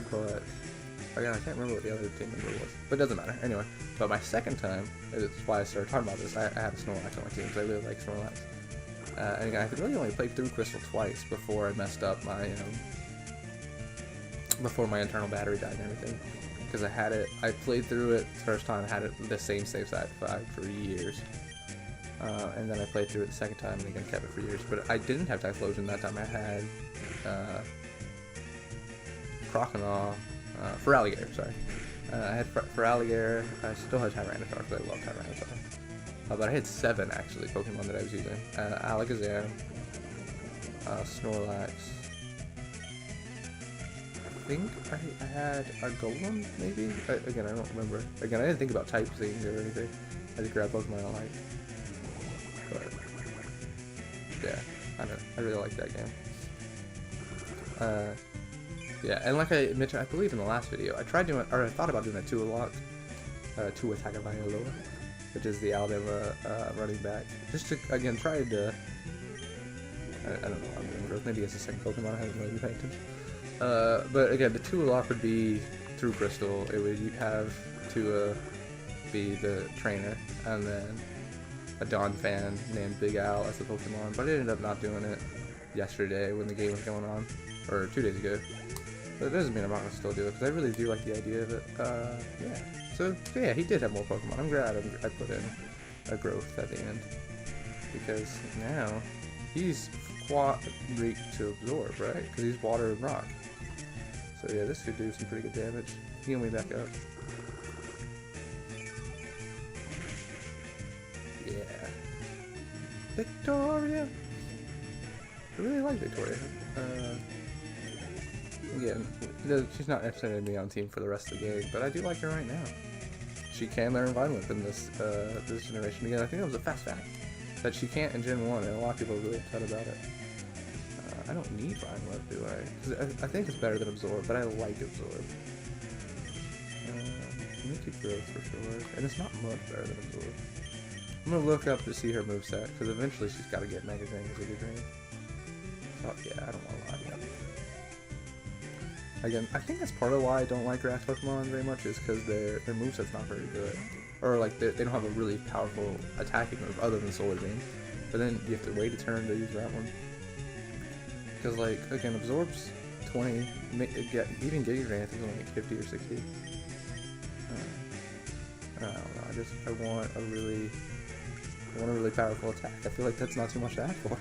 But again, I can't remember what the other team member was, but it doesn't matter. Anyway, but my second time, that's why I started talking about this, I had a Snorlax on my team because I really like Snorlax. And again, I really only played through Crystal twice before I messed up my, before my internal battery died and everything. Because I played through it the first time, I had it the same save side for years. And then I played through it the second time and again kept it for years. But I didn't have Typhlosion that time. I had Croconaw, Feraligatr, sorry. I had Feraligatr. I still had Tyranitar because I love Tyranitar. But I had 7 actually Pokemon that I was using. Alakazam, Snorlax. I think I had a Golem, maybe? Again, I don't remember. Again, I didn't think about type things or anything. I just grabbed Pokemon I like. But yeah, I really like that game. Yeah, and like I mentioned, I believe in the last video, I thought about doing a Joey-Locke, Tua Tagovailoa, which is the Alabama running back. Just to again try to, I don't know what I'm doing with. Maybe it's a second Pokemon I haven't really paid attention. But again, the Joey-Locke would be through Crystal. It would have to be the trainer, and then a Dawn fan named Big Al as the Pokemon, but I ended up not doing it yesterday when the game was going on, or 2 days ago. But it doesn't mean I'm not going to still do it, because I really do like the idea of it. Yeah. So yeah, he did have more Pokemon. I'm glad I put in a growth at the end, because now he's weak to absorb, right? Because he's water and rock. So yeah, this could do some pretty good damage. Heal me back up. Yeah. Victoria! I really like Victoria. Again, she's not necessarily going to be on team for the rest of the game, but I do like her right now. She can learn Vine Whip in this generation. Again, I think that was a fast fact that she can't in Gen 1, and a lot of people are really upset about it. I don't need Vine Whip, do I? Because I think it's better than Absorb, but I like Absorb. Make it growth for sure, and it's not much better than Absorb. I'm gonna look up to see her moveset, because eventually she's got to get Mega Drain as a good drain. Oh yeah, I don't want to lie yet. Again, I think that's part of why I don't like grass Pokemon very much, is because their moveset's not very good. Or like, they don't have a really powerful attacking move other than Solar Beam. But then you have to wait a turn to use that one. Because like, again, Absorb's 20, even Giga Drain I think is only like 50 or 60. I don't know, I want a really I want a really powerful attack. I feel like that's not too much to ask for.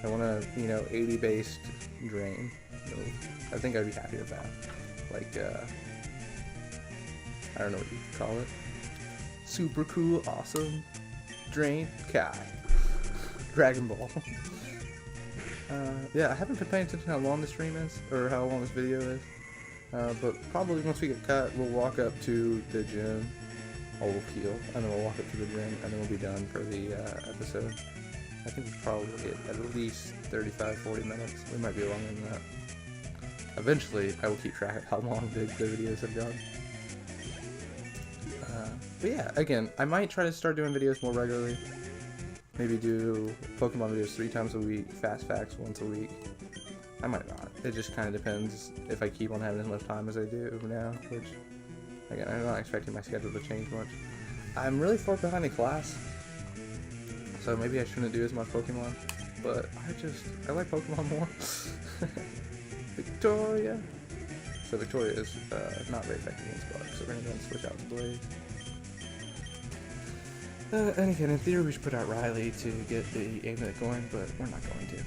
I want a, you know, 80 based drain move. I think I'd be happy with that. Like, I don't know what you call it. Super cool, awesome, drain, Kai. Dragon Ball. Yeah, I haven't been paying attention to how long the stream is, or how long this video is. But probably once we get cut, we'll walk up to the gym. Or we'll heal, and then we'll walk up to the gym, and then we'll be done for the episode. I think we'll probably get at least 35-40 minutes. We might be longer than that. Eventually, I will keep track of how long the videos have gone. But yeah, again, I might try to start doing videos more regularly. Maybe do Pokemon videos 3 times a week, Fast Facts once a week. I might not. It just kind of depends if I keep on having as much time as I do now, which, again, I'm not expecting my schedule to change much. I'm really far behind in class, so maybe I shouldn't do as much Pokemon, but I like Pokemon more. Victoria! So Victoria is not very effective against bugs, so we're going to go and switch out to Blaze. And again, in theory we should put out Riley to get the amulet going, but we're not going to.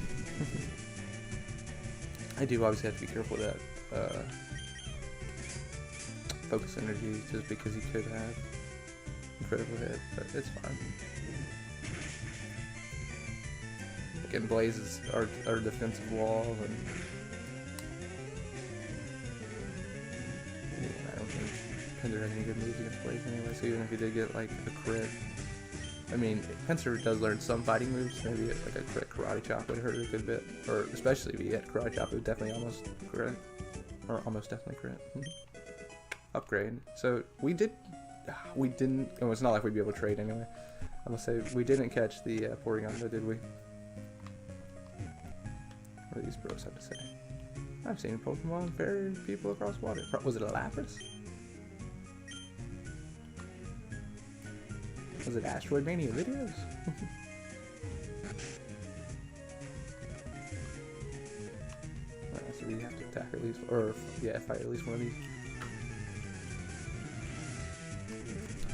I do obviously have to be careful with that focus energy, just because he could have a critical hit, but it's fine. Again, Blaze is our defensive wall, and yeah, I don't think Pinsir has any good moves against Blaze anyway, so even if he did get like a crit, I mean, Pinsir does learn some fighting moves. Maybe like a crit Karate Chop would hurt a good bit, or especially if he had Karate Chop, it would definitely almost crit, or almost definitely crit. Upgrade. So we didn't. Oh, it's not like we'd be able to trade anyway. I'm gonna say we didn't catch the Porygon, did we? What do these bros have to say? I've seen Pokemon ferry people across water. Was it a Lapras? Was it Asteroid Mania videos? Alright, so we have to attack at least, or yeah, fight at least one of these.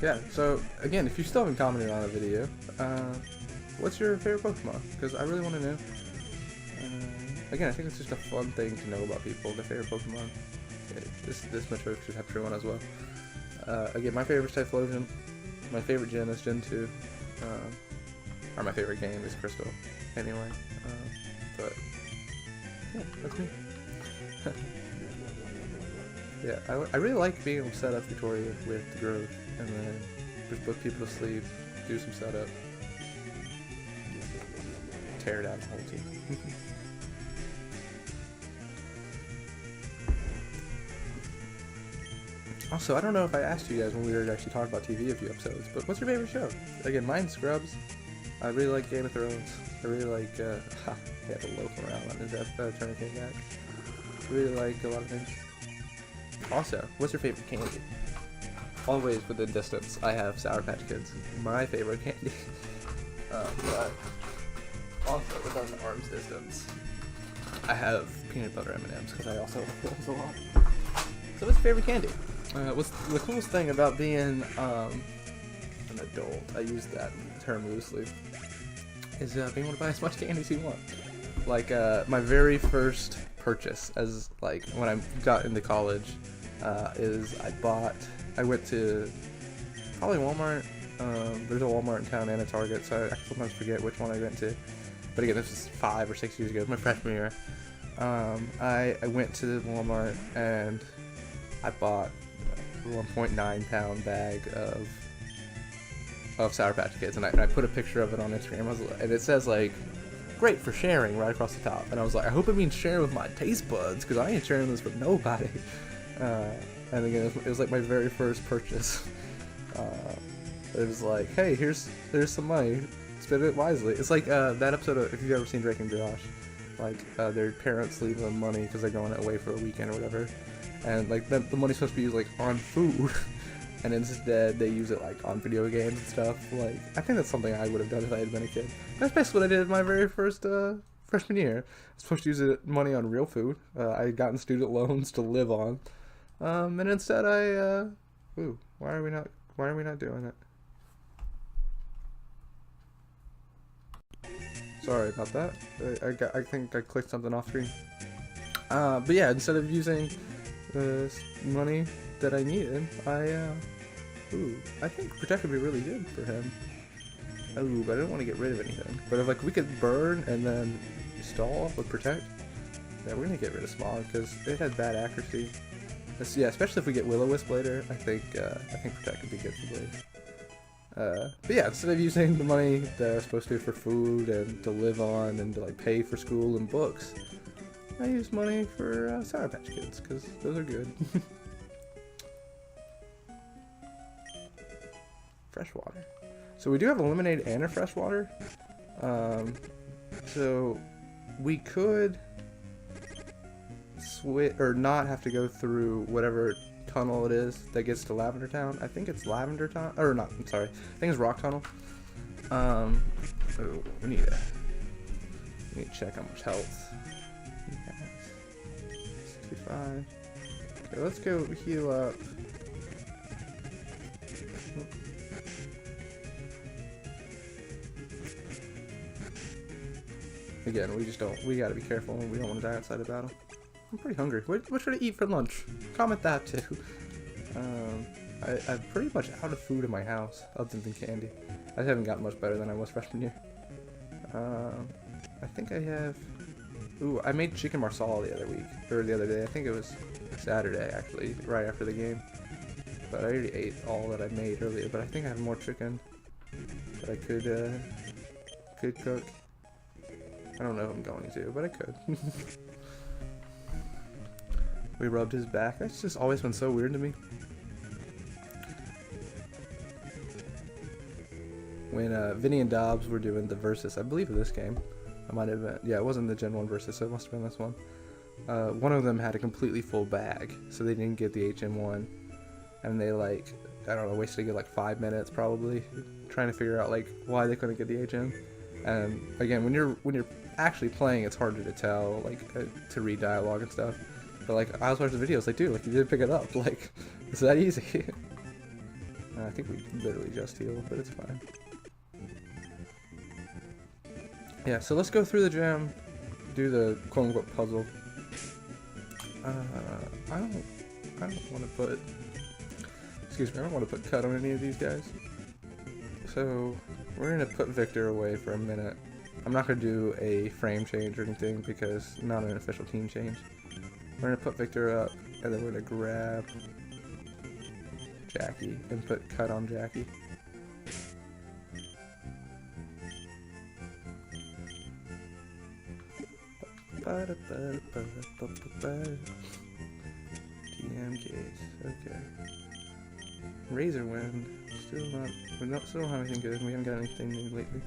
Yeah, so again, if you still haven't commented on a video, what's your favorite Pokemon? Because I really want to know. Again, I think it's just a fun thing to know about people, their favorite Pokemon. This Metro should have True on as well. Again, my favorite is Typhlosion. My favorite gen is Gen 2. Or my favorite game is Crystal, anyway. But, yeah, that's me. Yeah, I really like being able to set up Victoria with the growth, and then just put people to sleep, do some setup, tear down the whole team. Also, I don't know if I asked you guys when we were actually talking about TV a few episodes, but what's your favorite show? Again, mine's Scrubs. I really like Game of Thrones. I really like, he had to loaf around on his tourniquet back. I really like a lot of things. Also, what's your favorite candy? Always within distance, I have Sour Patch Kids, my favorite candy. But also within arm's distance, I have peanut butter M&Ms because I also like those a lot. So what's your favorite candy? What's the coolest thing about being an adult, I use that term loosely, is being able to buy as much candy as you want. Like my very first purchase as like when I got into college is I went to probably Walmart. There's a Walmart in town and a Target, so I sometimes forget which one I went to. But again, this was 5 or 6 years ago, my freshman year. I went to Walmart and I bought a 1.9 pound bag of Sour Patch Kids, and I put a picture of it on Instagram, and it says like, great for sharing right across the top, and I was like, I hope it means sharing with my taste buds, because I ain't sharing this with nobody. And again, it was like my very first purchase. It was like, hey, here's some money, spend it wisely. It's like that episode of, if you've ever seen Drake and Josh, like their parents leave them money because they're going away for a weekend or whatever, and like the money's supposed to be used like on food, and instead they use it like on video games and stuff. Like, I think that's something I would have done if I had been a kid. That's basically what I did in my very first freshman year. I was supposed to use money on real food. I had gotten student loans to live on, and instead why are we not doing it? Sorry about that. I think I clicked something off screen. But yeah, instead of using the money that I needed, I think Protect would be really good for him. Oh, but I don't want to get rid of anything. But if like we could burn and then stall with Protect, yeah, we're gonna get rid of Smog because it has bad accuracy. Yeah, especially if we get Will-O-Wisp later, I think Protect would be good for Blaze. But yeah, instead of using the money that I was supposed to for food and to live on and to like pay for school and books, I use money for Sour Patch Kids because those are good. Freshwater. So we do have a lemonade and a freshwater. So we could switch or not have to go through whatever tunnel it is that gets to Lavender Town. I think it's Lavender Town, or not. I'm sorry. I think it's Rock Tunnel. So we need to check how much health. 65. Okay, let's go heal up. Again, we gotta be careful. We don't want to die outside of battle. I'm pretty hungry. What should I eat for lunch? Comment that too. I'm pretty much out of food in my house, other than candy. I haven't gotten much better than I was freshman year. I think I have... Ooh, I made chicken marsala the other day. I think it was Saturday, actually, right after the game. But I already ate all that I made earlier, but I think I have more chicken that I could cook. I don't know if I'm going to, but I could. We rubbed his back. That's just always been so weird to me. When Vinny and Dobbs were doing the versus, I believe of this game, I might have been, yeah, it wasn't the Gen 1 versus, so it must have been this one. One of them had a completely full bag, so they didn't get the HM1, and they like, I don't know, wasted like 5 minutes probably trying to figure out like why they couldn't get the HM. And again, when you're actually playing, it's harder to tell, like to read dialogue and stuff. But like I was watching the videos, like dude, like you didn't pick it up, like it's that easy. I think we literally just healed, but it's fine. Yeah, so let's go through the gym, do the quote-unquote puzzle. I don't want to put, excuse me, I don't want to put cut on any of these guys. So we're gonna put Victor away for a minute. I'm not gonna do a frame change or anything because not an official team change. We're gonna put Victor up, and then we're gonna grab Jackie and put cut on Jackie. TMKs, okay. Razor Wind, still don't have anything good. We haven't got anything new lately.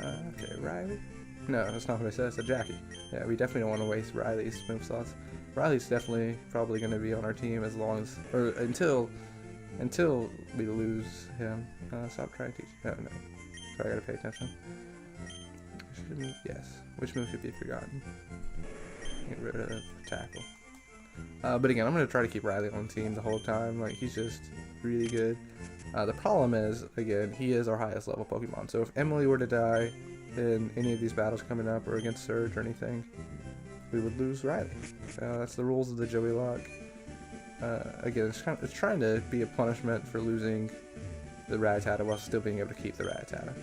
Okay, Riley? No, that's not what I said, I said Jackie. Yeah, we definitely don't want to waste Riley's move slots. Riley's definitely probably going to be on our team as long as, or until we lose him. Stop trying to teach. No. Sorry, I gotta pay attention. Yes. Which move should be forgotten? Get rid of tackle. But again, I'm going to try to keep Riley on the team the whole time. Like, he's just really good. The problem is, again, he is our highest level Pokemon. So if Emily were to die in any of these battles coming up or against Surge or anything, we would lose Riley. That's the rules of the Joey-Locke. Again, it's trying to be a punishment for losing the Rattata while still being able to keep the Rattata.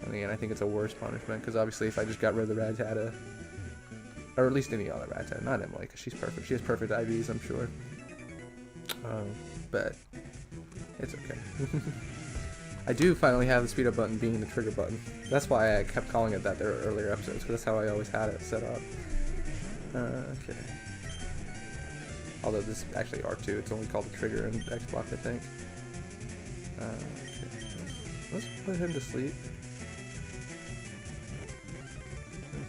And again, I think it's a worse punishment because obviously if I just got rid of the Rattata, or at least any other Rattata, not Emily, because she's perfect. She has perfect IVs, I'm sure. But it's okay. I do finally have the speed up button being the trigger button. That's why I kept calling it that there earlier episodes, because that's how I always had it set up. Okay. Although this is actually R2, it's only called the trigger in Xbox, I think. Okay. Let's put him to sleep.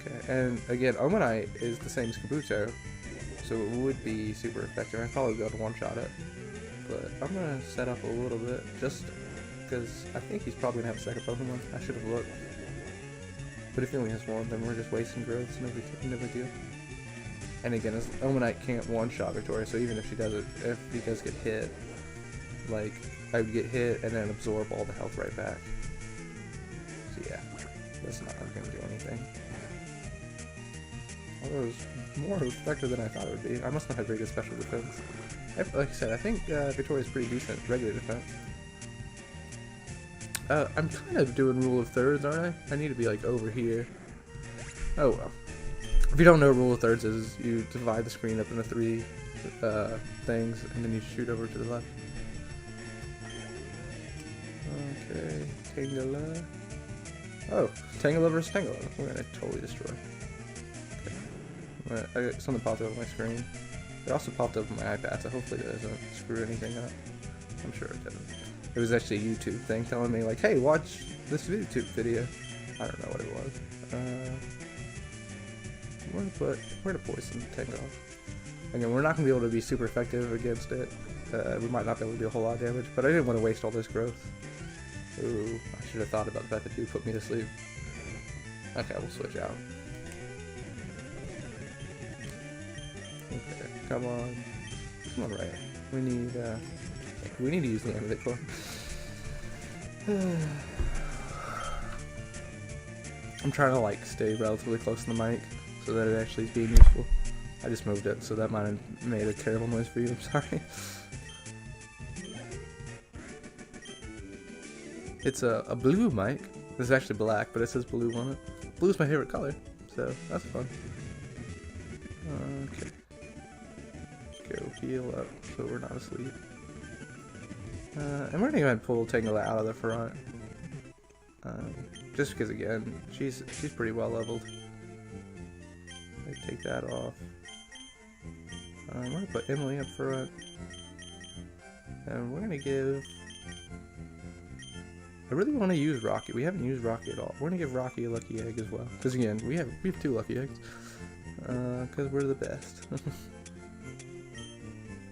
Okay, and again, Omanite is the same as Kabuto, so it would be super effective. I'd probably be able to one-shot it. But I'm going to set up a little bit, just because I think he's probably going to have a second Pokemon. I should have looked. But if he only has one, then we're just wasting growth, no big deal. And again, Omanite can't one-shot Victoria, so even if she does it, if he does get hit, like, I would get hit and then absorb all the health right back. So yeah. That's not going to do anything. Although it was more effective than I thought it would be. I must not have very good special defense. Like I said, I think Victoria's pretty decent regular defense. I'm kind of doing rule of thirds, aren't I? I need to be like over here. Oh well. If you don't know what rule of thirds is, you divide the screen up into 3 things, and then you shoot over to the left. Okay, Tangela. Oh, Tangela versus Tangela. We're gonna totally destroy. Okay. Something popped up on my screen. It also popped up on my iPad, so hopefully that doesn't screw anything up. I'm sure it didn't. It was actually a YouTube thing telling me like, hey, watch this YouTube video. I don't know what it was. Where to poison Tango? Again, we're not going to be able to be super effective against it. We might not be able to do a whole lot of damage, but I didn't want to waste all this growth. Ooh, I should have thought about the fact that Dupe put me to sleep. Okay, we'll switch out. Okay, come on. Come on, right. We need to use the Animate Core. I'm trying to like stay relatively close to the mic so that it actually is being useful. I just moved it, so that might have made a terrible noise for you. I'm sorry. It's a blue mic. This is actually black, but it says blue on it. Blue's my favorite color, so that's fun. Okay. Go heal up so we're not asleep. And we're gonna go ahead and pull Tangela out of the front. Just because, again, she's pretty well leveled. Take that off. We're gonna put Emily up front. And we're gonna give... I really want to use Rocky. We haven't used Rocky at all. We're gonna give Rocky a lucky egg as well. Because again, we have 2 lucky eggs. Because we're the best.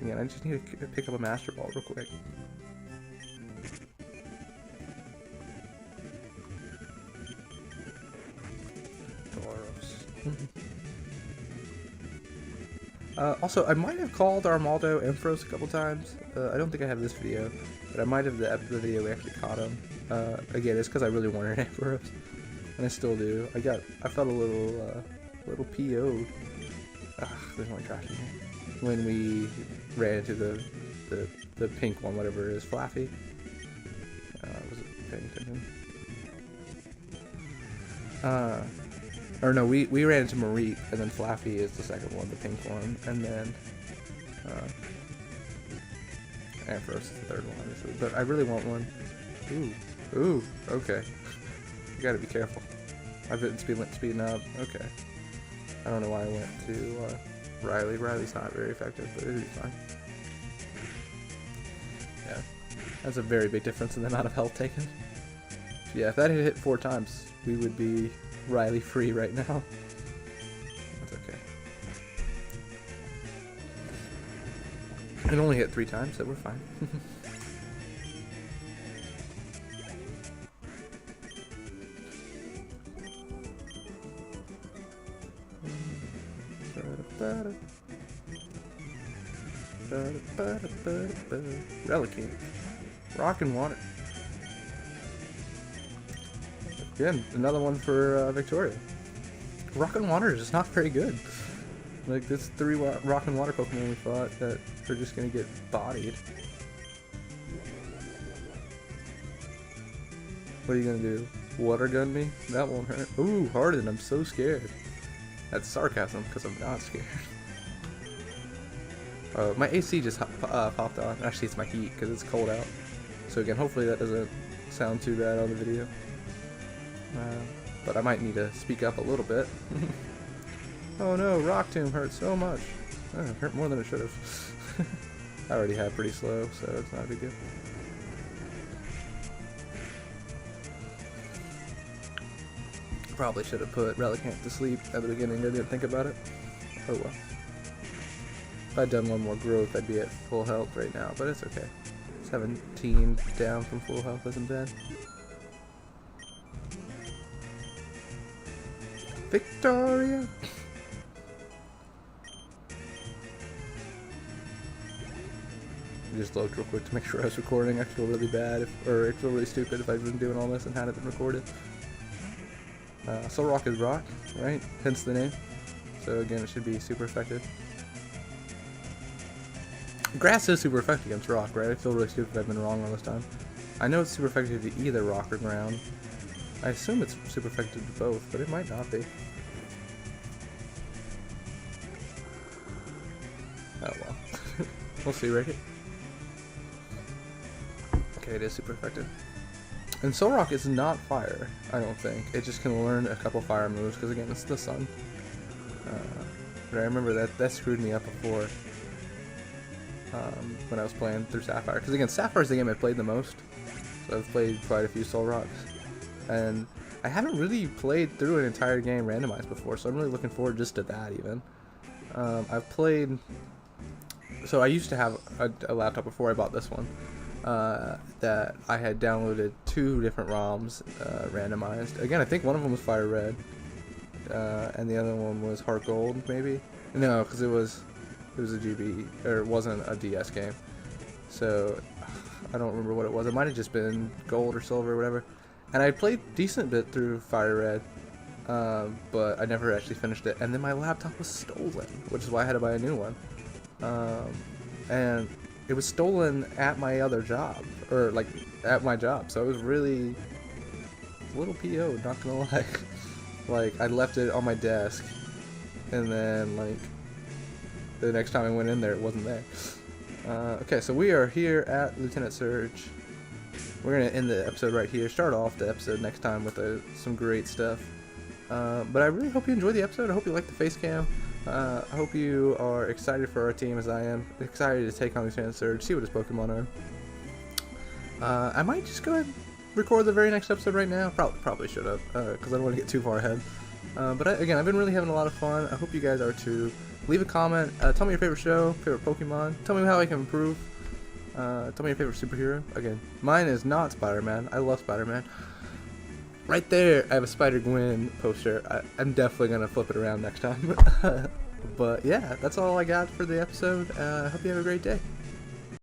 Again, I just need to pick up a Master Ball real quick. Also, I might have called Armaldo Ampharos a couple times. I don't think I have this video, but I might have the video we actually caught him. Again, it's because I really wanted Ampharos, and I still do. I felt a little PO'd. There's no trash in here. When we ran into the pink one, whatever it is, Flaffy. I wasn't paying attention. Or no, we ran into Marie, and then Flaffy is the second one, the pink one, and then Ampharos is the third one, obviously. But I really want one. Ooh, okay. You gotta be careful. I've been speeding up. Okay. I don't know why I went to Riley. Riley's not very effective, but it'll be fine. Yeah, that's a very big difference in the amount of health taken. Yeah, if that had hit 4 times, we would be Riley free right now. That's okay. It only hit 3 times, so we're fine. Relicate. Rock and water. Again, another one for Victoria. Rock and water is just not very good. Like, this 3 rock and water Pokemon we fought that are just gonna get bodied. What are you gonna do? Water gun me? That won't hurt. Ooh, Harden, I'm so scared. That's sarcasm, because I'm not scared. My AC just popped on. Actually, it's my heat, because it's cold out. So again, hopefully that doesn't sound too bad on the video. But I might need to speak up a little bit. Oh no, Rock Tomb hurt so much. It hurt more than it should have. I already had pretty slow, so it's not a big deal. Probably should have put Relicant to sleep at the beginning. I didn't think about it. Oh well. If I'd done one more growth, I'd be at full health right now, but it's okay. 17 down from full health isn't bad. Victoria! I just looked real quick to make sure I was recording. I feel really bad, or I feel really stupid if I've been doing all this and hadn't been recorded. Rock is rock, right? Hence the name. So again, it should be super effective. Grass is super effective against rock, right? I feel really stupid if I've been wrong all this time. I know it's super effective to either rock or ground. I assume it's super effective to both, but it might not be. Oh well. We'll see right here. Okay, it is super effective. And Rock is not fire, I don't think. It just can learn a couple fire moves, because again, it's the sun. But I remember that screwed me up before. When I was playing through Sapphire. Because again, Sapphire is the game I played the most. So I've played quite a few Soul Rocks. And I haven't really played through an entire game randomized before, so I'm really looking forward just to that even. I've played... So I used to have a laptop before I bought this one. That I had downloaded 2 different ROMs randomized. Again, I think one of them was Fire Red. And the other one was Heart Gold, maybe? No, because it was a GB, or it wasn't a DS game. So, I don't remember what it was. It might have just been Gold or Silver or whatever. And I played decent bit through Fire Red, but I never actually finished it. And then my laptop was stolen, which is why I had to buy a new one. And it was stolen at my other job, or like at my job. So it was really a little PO, not gonna lie. Like, I left it on my desk, and then like the next time I went in there, it wasn't there. Okay, so we are here at Lieutenant Surge. We're gonna end the episode right here. Start off the episode next time with some great stuff. But I really hope you enjoyed the episode. I hope you like the face cam. I hope you are excited for our team as I am. Excited to take on Lieutenant Surge, see what his Pokemon are. I might just go ahead and record the very next episode right now. Probably should have, because I don't want to get too far ahead. But again, I've been really having a lot of fun. I hope you guys are too. Leave a comment. Tell me your favorite show, favorite Pokemon. Tell me how I can improve. Tell me your favorite superhero. Again, mine is not Spider-Man. I love Spider-Man. Right there, I have a Spider-Gwen poster. I'm definitely going to flip it around next time. But yeah, that's all I got for the episode. I hope you have a great day.